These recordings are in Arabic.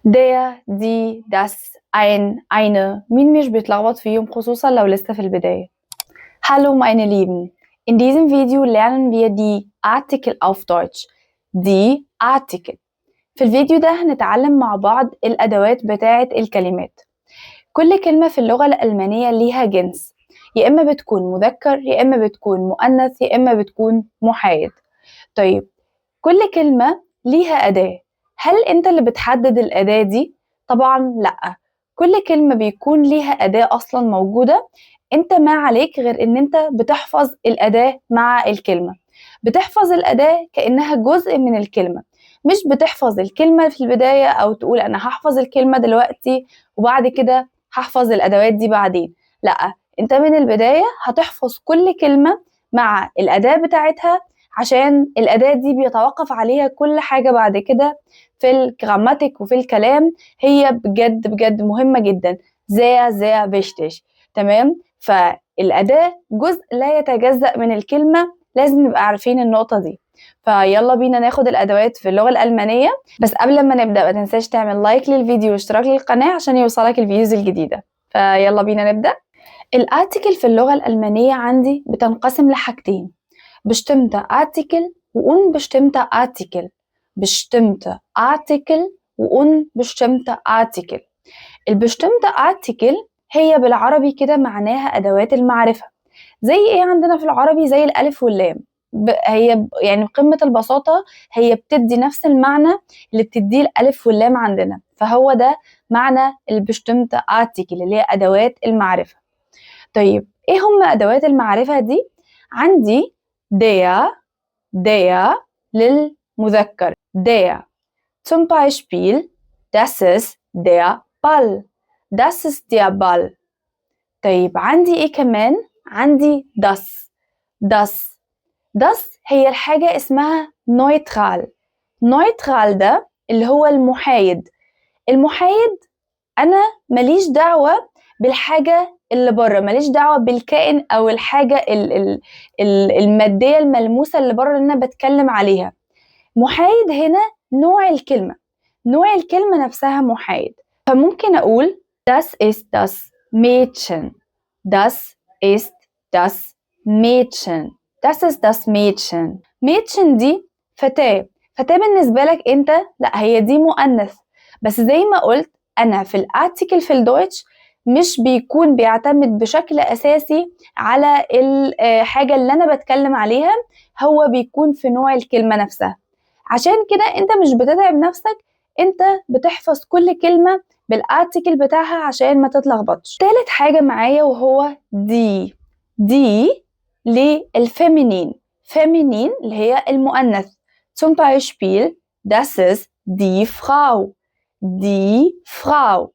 der, die, das, ein, eine. مين مش بيتلخبط فيهم خصوصا لو لسه في البداية. Hallo meine Lieben. In diesem Video lernen wir die Artikel auf Deutsch. Die Artikel. في الفيديو ده هنتعلم مع بعض الأدوات بتاعة الكلمات. كل كلمة في اللغة الألمانية ليها جنس، يا إما بتكون مذكر يا إما بتكون مؤنث يا إما بتكون محايد. طيب كل كلمة ليها أداة. هل أنت اللي بتحدد الأداة دي؟ طبعا لأ. كل كلمة بيكون ليها أداة أصلا موجودة، أنت ما عليك غير أن أنت بتحفظ الأداة مع الكلمة. بتحفظ الأداة كأنها جزء من الكلمة، مش بتحفظ الكلمة في البداية أو تقول أنا هحفظ الكلمة دلوقتي وبعد كده هحفظ الأدوات دي بعدين. لأ، أنت من البداية هتحفظ كل كلمة مع الأداة بتاعتها، عشان الأداة دي بيتوقف عليها كل حاجة بعد كده في الجراماتيك وفي الكلام. هي بجد بجد مهمة جدا. sehr wichtig. تمام؟ فالأداة جزء لا يتجزأ من الكلمة، لازم نبقى عارفين النقطة دي. فيلا بينا ناخد الأدوات في اللغة الألمانية. بس قبل ما نبدأ ما تنساش تعمل لايك للفيديو واشتراك للقناة عشان يوصلك الفيديوز الجديدة. فيلا بينا نبدأ. الارتكل في اللغة الألمانية عندي بتنقسم لحاجتين: bestimmte Artikel وunbestimmte Artikel. bestimmte Artikel وunbestimmte Artikel. الbestimmte Artikel هي بالعربي كده معناها أدوات المعرفة. زي إيه عندنا في العربي؟ زي الألف واللام. هي يعني بقمة البساطة هي بتدي نفس المعنى اللي بتديه الألف واللام عندنا، فهو ده معنى الbestimmte Artikel اللي هي أدوات المعرفة. طيب إيه هم أدوات المعرفة دي؟ عندي der للمذكر der. Zum Beispiel das ist der Ball. Das ist der Ball. طيب عندي إيه كمان؟ عندي das هي الحاجة اسمها neutral. neutral ده اللي هو المحايد. المحايد أنا ماليش دعوة بالحاجة اللي بره، ماليش دعوة بالكائن أو الحاجة المادية الملموسة اللي بره اللي أنا بتكلم عليها. محايد هنا نوع الكلمة، نوع الكلمة نفسها محايد. فممكن أقول das ist das Mädchen. das ist das Mädchen. das ist das Mädchen. Mädchen دي فتاة. فتاة بالنسبة لك أنت لا، هي دي مؤنث. بس زي ما قلت أنا في الارتكل في الدويتش مش بيكون بيعتمد بشكل أساسي على الحاجة اللي أنا بتكلم عليها، هو بيكون في نوع الكلمة نفسها. عشان كده أنت مش بتتعب نفسك، أنت بتحفظ كل كلمة بالارتكل بتاعها عشان ما تتلخبطش. تالت حاجة معايا وهو دي للفيمينين. فيمينين اللي هي المؤنث. zum Beispiel das ist die Frau. die Frau.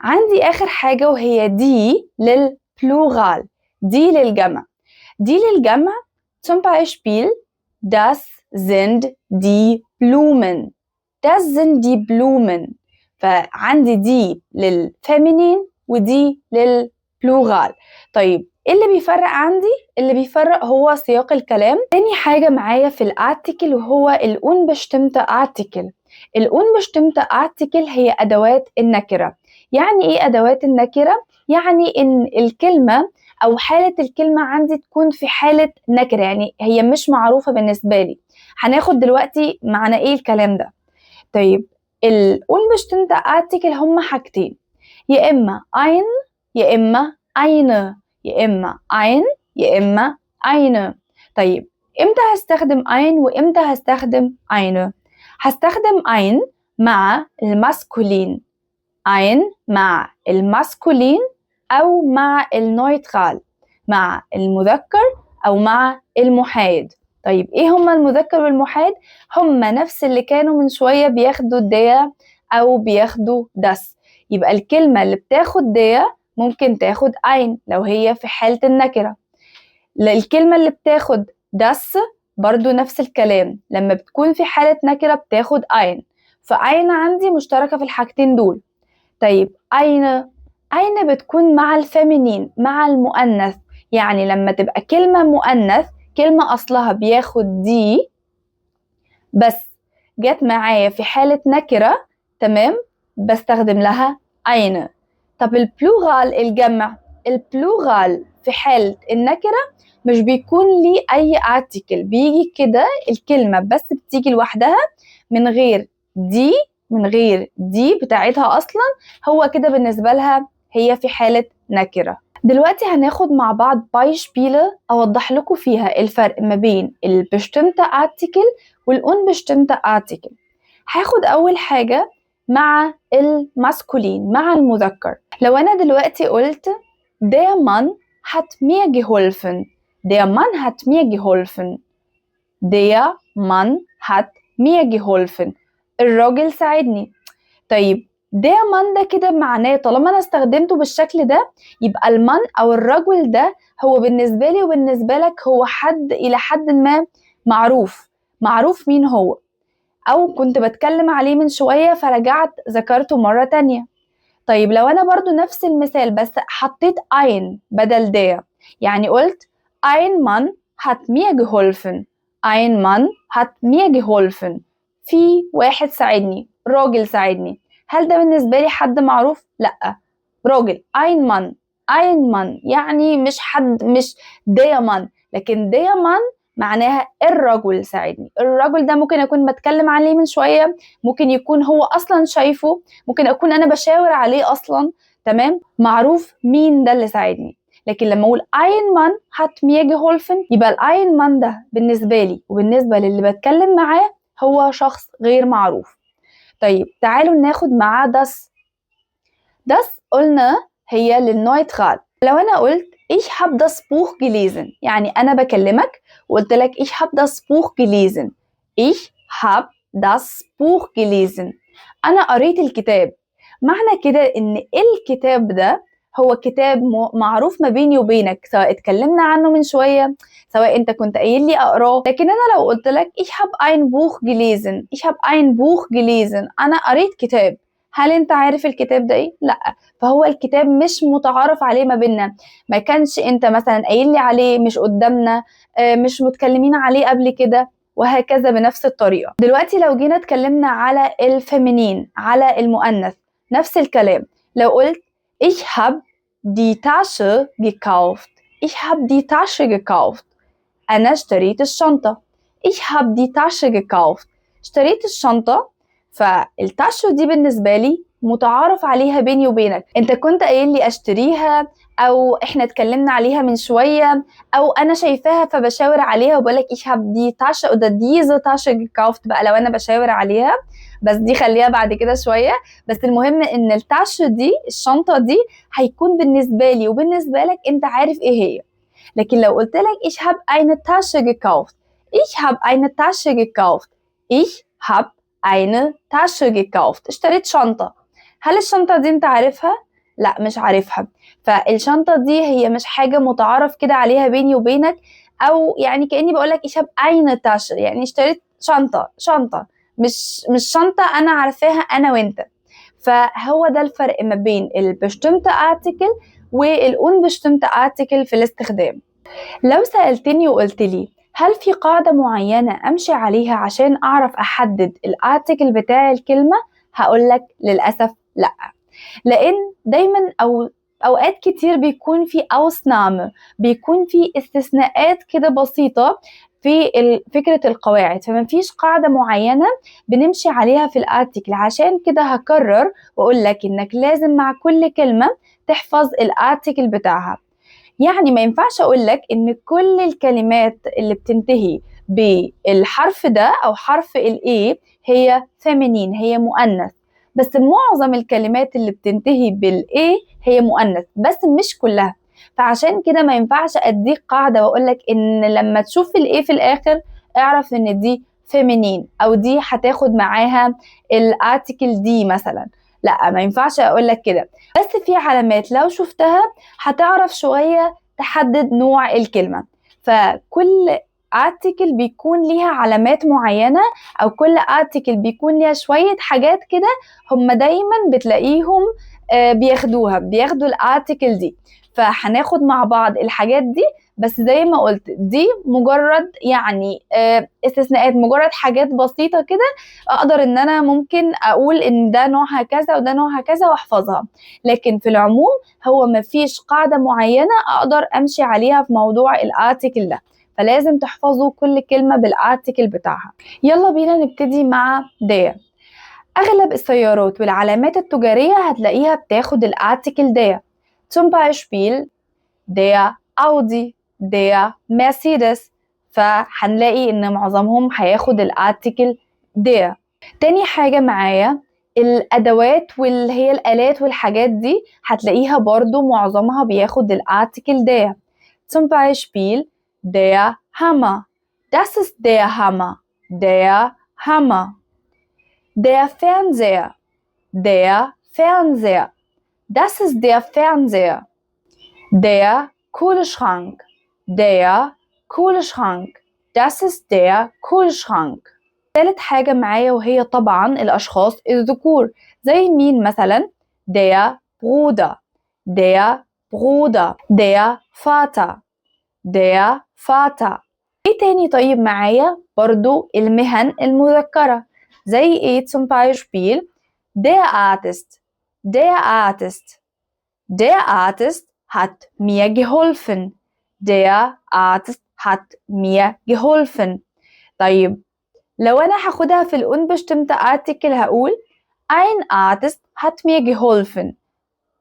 عندي آخر حاجة وهي دي للبلورال. دي للجمع. دي للجمع zum Beispiel das sind die Blumen. das sind die Blumen. فعندي دي للفيمينين ودي للبلورال. طيب إيه اللي بيفرق عندي؟ اللي بيفرق هو سياق الكلام. تاني حاجة معايا في الارتكل وهو الunbestimmte Artikel. الunbestimmte Artikel هي أدوات النكرة. يعني إيه أدوات النكرة؟ يعني إن الكلمة أو حالة الكلمة عندي تكون في حالة نكرة، يعني هي مش معروفة بالنسبة لي. هناخد دلوقتي معنى إيه الكلام ده. طيب الunbestimmte Artikel هم حاجتين: يا إما ein يا إما eine. يا إما ein يا إما eine. طيب إمتى هستخدم ein وإمتى هستخدم eine؟ هستخدم ein مع الماسكولين. ein مع الماسكولين أو مع النويترال، مع المذكر أو مع المحايد. طيب إيه هما المذكر والمحايد؟ هما نفس اللي كانوا من شوية بياخدوا der أو بياخدوا das. يبقى الكلمة اللي بتاخد der ممكن تاخد ein لو هي في حالة النكرة. الكلمة اللي بتاخد das برضو نفس الكلام، لما بتكون في حالة نكرة بتاخد ein. فأين عندي مشتركة في الحاجتين دول. طيب eine بتكون مع الفيمينين، مع المؤنث. يعني لما تبقى كلمة مؤنث، كلمة أصلها بياخد دي، بس جت معايا في حالة نكرة تمام، بستخدم لها eine. طب البلورال الجمع، البلورال في حالة النكرة مش بيكون ليه أي article، بيجي كده الكلمة بس بتيجي لوحدها من غير دي بتاعتها أصلا، هو كده بالنسبة لها هي في حالة نكرة. دلوقتي هناخد مع بعض Beispiele أوضح لكم فيها الفرق ما بين البestimmte Artikel والunbestimmte Artikel. هاخد أول حاجة مع الماسكولين، مع المذكر. لو أنا دلوقتي قلت der Mann hat mir geholfen، der Mann hat mir geholfen، der Mann hat mir geholfen، الراجل ساعدني. طيب der Mann ده كده معناه طالما أنا استخدمته بالشكل ده يبقى المان أو الرجل ده هو بالنسبة لي وبالنسبة لك هو حد إلى حد ما معروف مين هو، أو كنت بتكلم عليه من شوية فرجعت ذكرته مرة تانية. طيب لو أنا برضو نفس المثال بس حطيت ein بدل der، يعني قلت ein Mann hat mir geholfen، ein Mann hat mir geholfen، في واحد ساعدني، راجل ساعدني. هل ده بالنسبة لي حد معروف؟ لأ، راجل ein Mann يعني مش حد، مش der Mann، لكن der Mann معناها الرجل ساعدني. الرجل ده ممكن أكون بتكلم عليه من شوية، ممكن يكون هو أصلا شايفه، ممكن أكون أنا بشاور عليه أصلا، تمام، معروف مين ده اللي ساعدني. لكن لما أقول ein Mann hat mir geholfen يبقى ein Mann ده بالنسبة لي وبالنسبة للي بتكلم معاه هو شخص غير معروف. طيب تعالوا ناخد معاه das قلنا هي للنويترال. لو أنا قلت ich habe das Buch gelesen، يعني أنا بكلمك وقلت لك ich habe das Buch gelesen، ich habe das Buch gelesen، أنا قريت الكتاب. معنى كده إن الكتاب ده هو كتاب معروف ما بيني وبينك، سواء اتكلمنا عنه من شوية، سواء انت كنت قايل لي اقراه. لكن انا لو قلت لك ich habe ein Buch gelesen، ich habe ein Buch gelesen، انا قريت كتاب، هل انت عارف الكتاب ده ايه؟ لا، فهو الكتاب مش متعارف عليه ما بيننا، ما كانش انت مثلا قايل لي عليه، مش قدامنا، مش متكلمين عليه قبل كده، وهكذا بنفس الطريقة. دلوقتي لو جينا اتكلمنا على الفيمينين، على المؤنث، نفس الكلام. لو قلت ich habe die Tasche gekauft، ich habe die Tasche gekauft، أنا اشتريت الشنطة. ich habe die Tasche gekauft، اشتريت الشنطة. فالتاشو دي بالنسبة لي متعارف عليها بيني وبينك، انت كنت قايل لي اشتريها، او احنا اتكلمنا عليها من شوية، او انا شايفاها فبشاور عليها وبقولك ich habe die Tasche oder diese Tasche gekauft بقى لو انا بشاور عليها، بس دي خليها بعد كده شوية. بس المهم ان التاشو دي، الشنطة دي، هيكون بالنسبة لي وبالنسبة لك انت عارف ايه هي. لكن لو قلت لك ich habe eine Tasche gekauft، ich habe eine Tasche gekauft، ich habe eine Tasche gekauft، اشتريت شنطة. هل الشنطة دي انت عارفها؟ لا، مش عارفها. فالشنطة دي هي مش حاجة متعارف كده عليها بيني وبينك، او يعني كأني بقولك ich habe eine Tasche، يعني اشتريت شنطة، مش شنطة انا عارفاها انا وانت. فهو ده الفرق ما بين البestimmte Artikel والunbestimmte Artikel في الاستخدام. لو سألتني وقلت لي هل في قاعدة معينة أمشي عليها عشان أعرف أحدد الارتكل بتاع الكلمة؟ هقولك للأسف لأ، لأن دايما أوقات كتير بيكون في Ausnahme، بيكون في استثناءات كده بسيطة في فكرة القواعد، فمفيش قاعدة معينة بنمشي عليها في الارتكل. عشان كده هكرر وأقولك إنك لازم مع كل كلمة تحفظ الارتكل بتاعها. يعني ما ينفعش أقولك إن كل الكلمات اللي بتنتهي بالحرف ده أو حرف الA هي feminine، هي مؤنث، بس معظم الكلمات اللي بتنتهي بالA هي مؤنث، بس مش كلها. فعشان كده ما ينفعش أديك قاعدة وأقولك إن لما تشوف الA في الآخر اعرف إن دي feminine، أو دي هتاخد معاها الارتكل دي مثلا. لا، ما ينفعش أقولك كده، بس في علامات لو شفتها هتعرف شوية تحدد نوع الكلمة. فكل article بيكون ليها علامات معينة، أو كل article بيكون ليها شوية حاجات كده هم دايما بتلاقيهم بياخدوا الارتكل دي. فهناخد مع بعض الحاجات دي بس زي ما قلت دي مجرد يعني استثناءات، مجرد حاجات بسيطة كده اقدر ان انا ممكن اقول ان ده نوعها كذا وده نوعها كذا واحفظها، لكن في العموم هو مفيش قاعدة معينة اقدر امشي عليها في موضوع الارتكل ده، فلازم تحفظوا كل كلمة بالارتكل بتاعها. يلا بينا نبتدي مع دير. اغلب السيارات والعلامات التجارية هتلاقيها بتاخد الارتكل دير. zum Beispiel der Audi der Mercedes، فهنلاقي ان معظمهم هياخد الارتكل der. تاني حاجة معايا الادوات واللي هي الالات والحاجات دي هتلاقيها برضو معظمها بياخد الارتكل der. zum Beispiel der Hammer، das ist der Hammer، der Hammer. Der Fernseher، der Fernseher، das ist der Fernseher. Der Kühlschrank، der Kühlschrank، das ist der Kühlschrank. ثالث حاجة معايا وهي طبعا الأشخاص الذكور، زي مين مثلا؟ der Bruder، der Bruder، der Vater، der Vater. ايه تاني طيب معايا؟ برضو المهن المذكرة، زي ايه zum Beispiel der Artist، der Artist، der Artist hat mir geholfen، der Artist hat mir geholfen. طيب لو انا هاخدها في الunbestimmte Artikel هقول ein Artist hat mir geholfen،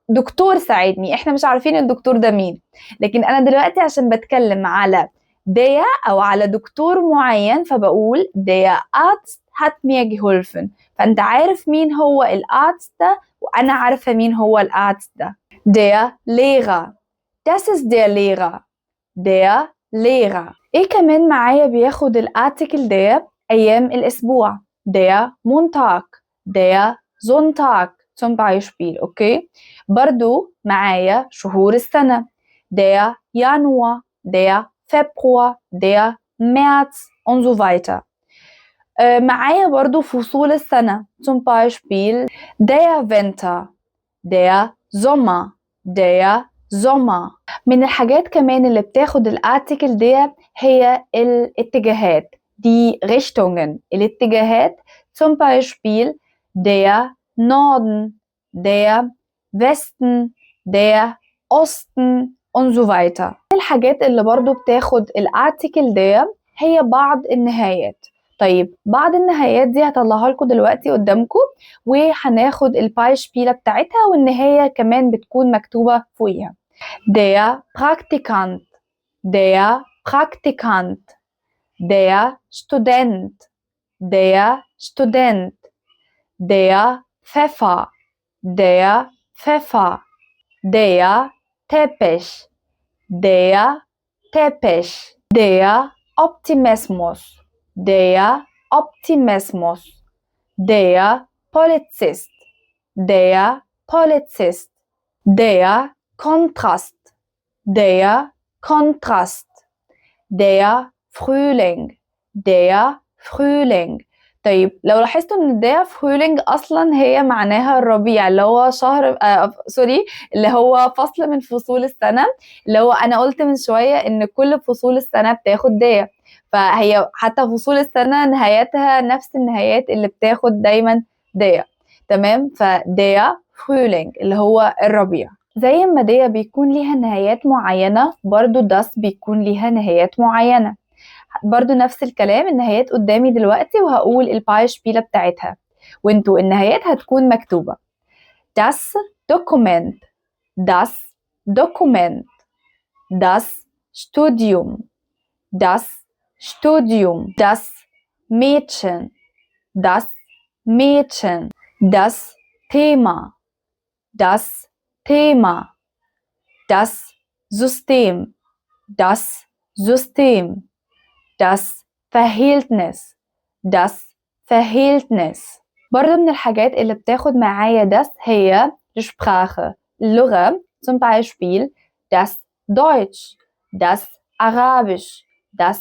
دكتور ساعدني. احنا مش عارفين الدكتور ده مين، لكن انا دلوقتي عشان بتكلم على der او على دكتور معين فبقول der Arzt hat mir geholfen، فانت عارف مين هو الارتست ده وانا عارفه مين هو الارتست ده. der Lehrer، das ist der Lehrer، der Lehrer. ايه كمان معايا بياخد الارتكل der؟ ايام الاسبوع، der Montag، der Sonntag zum Beispiel. اوكي، برضو معايا شهور السنة، der Januar، der Februar، der März und so weiter. معايا برضو فصول السنة zum Beispiel der Winter، der Sommer، der Sommer. من الحاجات كمان اللي بتاخد الارتكل دي هي الاتجاهات، دي Richtungen، الاتجاهات zum Beispiel der Norden، der Westen، der Osten und so weiter. الحاجات اللي برضو بتاخد الارتكل دي هي بعض النهايات. طيب بعض النهايات دي هطلعها لكم دلوقتي قدامكم، وهناخد البايشبيلة بتاعتها والنهاية كمان بتكون مكتوبة فوقيها. der Praktikant، der Praktikant، der Student، der Student، der Pfeffer، der Pfeffer، der Teppich، der Teppich، der Optimismus، der Optimismus، der Polizist، der Polizist، der Kontrast، der Kontrast، der Frühling، der Frühling. طيب لو لاحظتوا ان der Frühling اصلا هي معناها الربيع، اللي هو شهر سوري اللي هو فصل من فصول السنة، اللي هو انا قلت من شوية ان كل فصول السنة بتاخد der، فهي حتى فصول السنة نهايتها نفس النهايات اللي بتاخد دايما der. تمام، der Frühling اللي هو الربيع. زي ما دي بيكون ليها نهايات معينة، برضو das بيكون ليها نهايات معينة. برضو نفس الكلام، النهايات قدامي دلوقتي وهقول البايشبيلة بتاعتها وانتوا النهايات هتكون مكتوبة. das Dokument، das Dokument، das Studium، das Studium، das Mädchen، das Mädchen، das Thema، das Thema، das System، das System، das Verhältnis، das Verhältnis. برضه من الحاجات اللي بتاخد معايا das هي Sprache، اللغة zum Beispiel das Deutsch، das Arabisch، das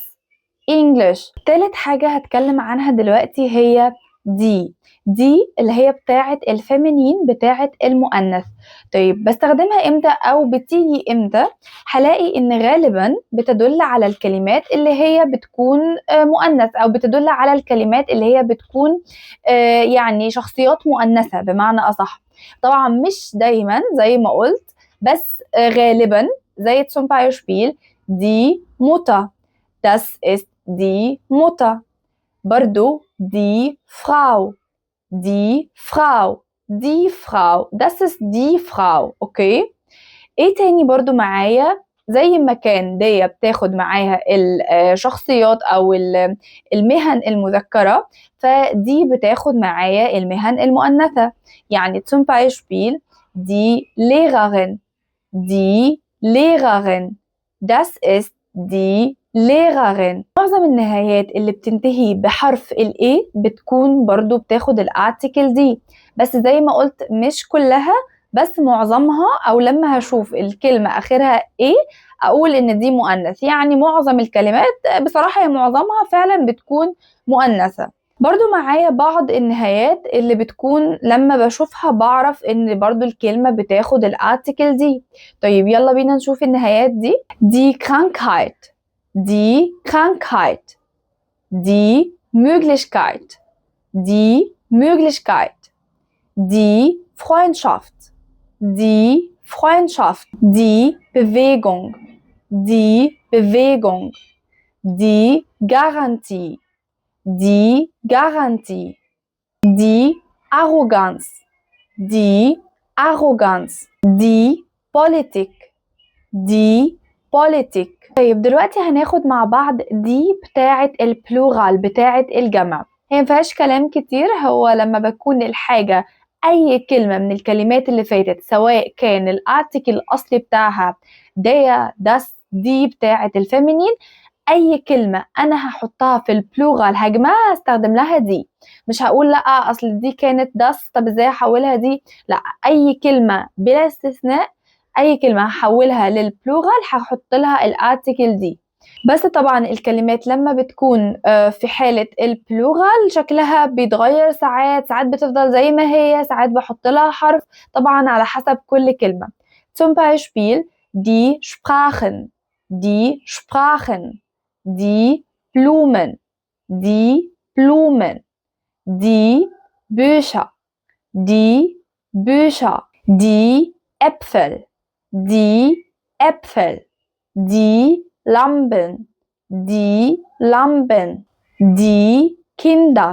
English. تالت حاجة هتكلم عنها دلوقتي هي دي اللي هي بتاعة الفيمينين، بتاعة المؤنث. طيب بستخدمها امتى او بتيجي امتى؟ هلاقي ان غالبا بتدل على الكلمات اللي هي بتكون مؤنث، او بتدل على الكلمات اللي هي بتكون يعني شخصيات مؤنثة بمعنى اصح. طبعا مش دايما زي ما قلت، بس غالبا زي zum Beispiel die Mutter. Das ist die Mutter. برضو die Frau. Die Frau. Die Frau. Das ist die Frau. اوكي. ايه تاني برضو معايا؟ زي ما كان دي بتاخد معاها الشخصيات او المهن المذكرة، فدي بتاخد معايا المهن المؤنثة. يعني zum Beispiel die Lehrerin. Die Lehrerin. Das ist die Lehrerin. معظم النهايات اللي بتنتهي بحرف ال A بتكون برضو بتاخد الارتيكل دي، بس زي ما قلت مش كلها، بس معظمها. او لما هشوف الكلمة اخرها A اقول ان دي مؤنث. يعني معظم الكلمات بصراحة هي معظمها فعلا بتكون مؤنثة. برضو معايا بعض النهايات اللي بتكون لما بشوفها بعرف ان برضو الكلمة بتاخد الارتيكل دي. طيب يلا بينا نشوف النهايات دي. Die Krankheit. Die Krankheit. Die Möglichkeit. Die Möglichkeit. Die Freundschaft. Die Freundschaft. Die Bewegung. Die Bewegung. Die Garantie. Die Garantie. Die Arroganz. Die Arroganz. Die Politik. Die Politik. طيب دلوقتي هناخد مع بعض دي بتاعة البلورال، بتاعة الجمع. هي مفيهاش كلام كتير، هو لما بكون الحاجة أي كلمة من الكلمات اللي فاتت، سواء كان الارتيكل الأصلي بتاعها ديا داس دي بتاعة الفيمينين، اي كلمه انا هحطها في البلورال هجمعها هستخدم لها دي. مش هقول لا اصل دي كانت داس طب ازاي احولها دي، لا، اي كلمه بلا استثناء، اي كلمه هحولها للبلورال هحط لها الارتيكل دي. بس طبعا الكلمات لما بتكون في حالة البلورال شكلها بيتغير، ساعات بتفضل زي ما هي، ساعات بحط لها حرف، طبعا على حسب كل كلمة. zum Beispiel die Sprachen. Die Sprachen. Die Blumen. Die Blumen. Die Bücher. Die Bücher. Die Äpfel. Die Äpfel. Die Lampen. Die Lampen. Die Kinder.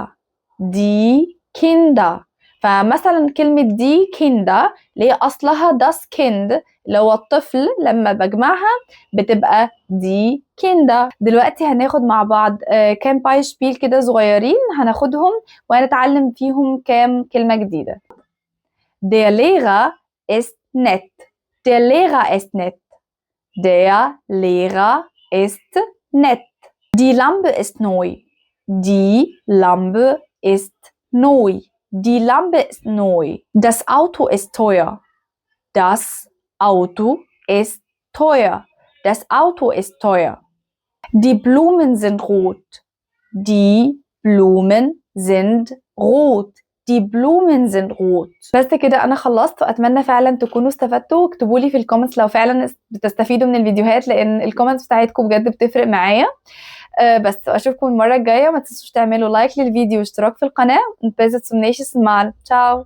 Die Kinder. فمثلا كلمة دي كيندا اللي هي أصلها das Kind اللي هو الطفل، لما بجمعها بتبقى دي كيندا. دلوقتي هناخد مع بعض كام بايشبيل كده صغيرين هناخدهم وهنتعلم فيهم كام كلمة جديدة. Der Lehrer ist nett. Der Lehrer ist nett. Der Lehrer ist nett. Die Lampe ist neu. Die Lampe ist neu. Die Lampe ist neu. Das Auto ist teuer. Das Auto ist teuer. Das Auto ist teuer. Die Blumen sind rot. Die Blumen sind rot. Die Blumen sind rot. بس كده انا خلصت، واتمنى فعلا تكونوا استفدتوا. اكتبوا لي في الكومنتس لو فعلا بتستفيدوا من الفيديوهات، لان الكومنتس بتاعتكم بجد بتفرق معايا. بس اشوفكم المره الجايه، ما تنسوش تعملوا لايك للفيديو واشتراك في القناه. Und bis zum nächsten Mal. Ciao.